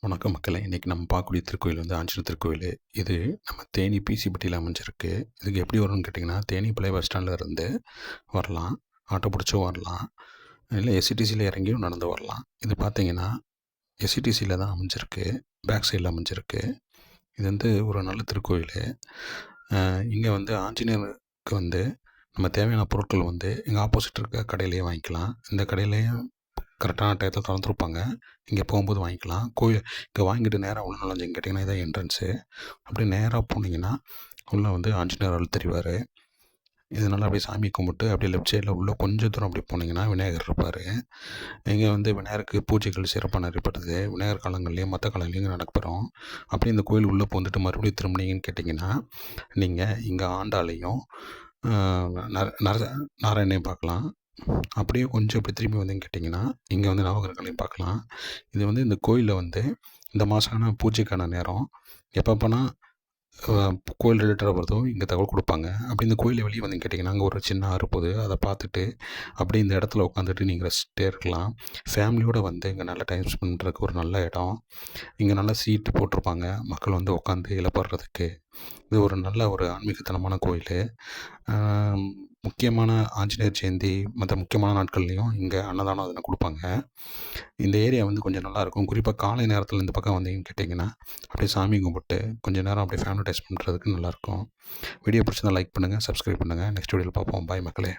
வணக்கம் மக்களே! இன்றைக்கி நம்ம பார்க்கக்கூடிய திருக்கோயில் வந்து ஆஞ்சநேயர் திருக்கோயில். இது நம்ம தேனி பிசிபட்டியில் அமைஞ்சிருக்கு. இதுக்கு எப்படி வரும்னு கேட்டிங்கன்னா, தேனி பழைய பஸ் ஸ்டாண்டில் இருந்து வரலாம். ஆட்டோ பிடிச்சும் வரலாம். இல்லை எஸ்இடிசியில் இறங்கியும் நடந்து வரலாம். இது பார்த்தீங்கன்னா, எஸ்இடிசியில் தான் அமைஞ்சிருக்கு. பேக் சைடில் அமைஞ்சிருக்கு. இது வந்து ஒரு நல்ல திருக்கோயில். இங்கே வந்து ஆஞ்சநேயருக்கு வந்து நம்ம தேவையான பொருட்கள் வந்து எங்கள் ஆப்போசிட் இருக்க கடையிலேயே வாங்கிக்கலாம். இந்த கடையிலேயும் கரெக்டான டயத்தில் திறந்துருப்பாங்க. இங்கே போகும்போது வாங்கிக்கலாம். இங்கே வாங்கிட்டு நேராக உள்ள நுழைஞ்சிங்க கேட்டிங்கன்னா, இதான் என்ட்ரன்ஸு. அப்படியே நேராக போனீங்கன்னா, உள்ளே வந்து ஆஞ்சநேயர் அருள் தெரிவார். இதனால் அப்படியே சாமி கும்பிட்டு அப்படியே லெஃப்ட் சைடில் உள்ள கொஞ்சம் தூரம் அப்படி போனீங்கன்னா விநாயகர் இருப்பார். இங்கே வந்து விநாயகருக்கு பூஜைகள் சிறப்பாக நடைபெறுது. விநாயகர் காலங்கள்லேயும் மற்ற காலங்கள்லேயும் நடக்கப்பெறும். அப்படியே இந்த கோயில் உள்ளே வந்துட்டு மறுபடியும் திரும்பினீங்கன்னு கேட்டிங்கன்னா, நீங்கள் இங்கே ஆண்டாளையும் நாராயணையும் பார்க்கலாம். அப்படியே கொஞ்சம் இப்படி திரும்பி வந்தீங்கன்னு கேட்டிங்கன்னா, இங்கே வந்து நவகிரகங்களையும் பார்க்கலாம். இது வந்து இந்த கோயிலில் வந்து இந்த மாதமான பூஜைக்கான நேரம் எப்பப்போனா கோயில் ரிலேட்டடாக வருதோ இங்கே தகவல் கொடுப்பாங்க. அப்படி இந்த கோயிலை வெளியே வந்தீங்கன்னு கேட்டிங்கன்னா, அங்கே ஒரு சின்ன ஆறு போகுது. அதை பார்த்துட்டு அப்படியே இந்த இடத்துல உட்காந்துட்டு நீங்கள் ரசிச்சிட்டே இருக்கலாம். ஃபேமிலியோடு வந்து இங்கே நல்லா டைம் ஸ்பெண்ட் பண்ணுறதுக்கு ஒரு நல்ல இடம். இங்கே நல்லா சீட்டு போட்டிருப்பாங்க. மக்கள் வந்து உட்காந்து இளைப்பாறுறதுக்கு. இது ஒரு நல்ல ஒரு ஆன்மீகத்தனமான கோயில். முக்கியமான ஆஞ்சநேயர் ஜெயந்தி மற்ற முக்கியமான நாட்கள்லேயும் இங்கே அன்னதானம் அதெல்லாம் கொடுப்பாங்க. இந்த ஏரியா வந்து கொஞ்சம் நல்லாயிருக்கும். குறிப்பாக காலை நேரத்தில் இந்த பக்கம் வந்தீங்கன்னு கேட்டிங்கன்னா, அப்படியே சாமி கும்பிட்டு கொஞ்சம் நேரம் அப்படியே ஃபேமிலி டைம் பண்ணுறதுக்கு நல்லாயிருக்கும். வீடியோ பிடிச்சிருந்தா லைக் பண்ணுங்கள், சப்ஸ்கிரைப் பண்ணுங்கள். நெக்ஸ்ட் வீடியோவில் பார்ப்போம். பாய் மக்களே!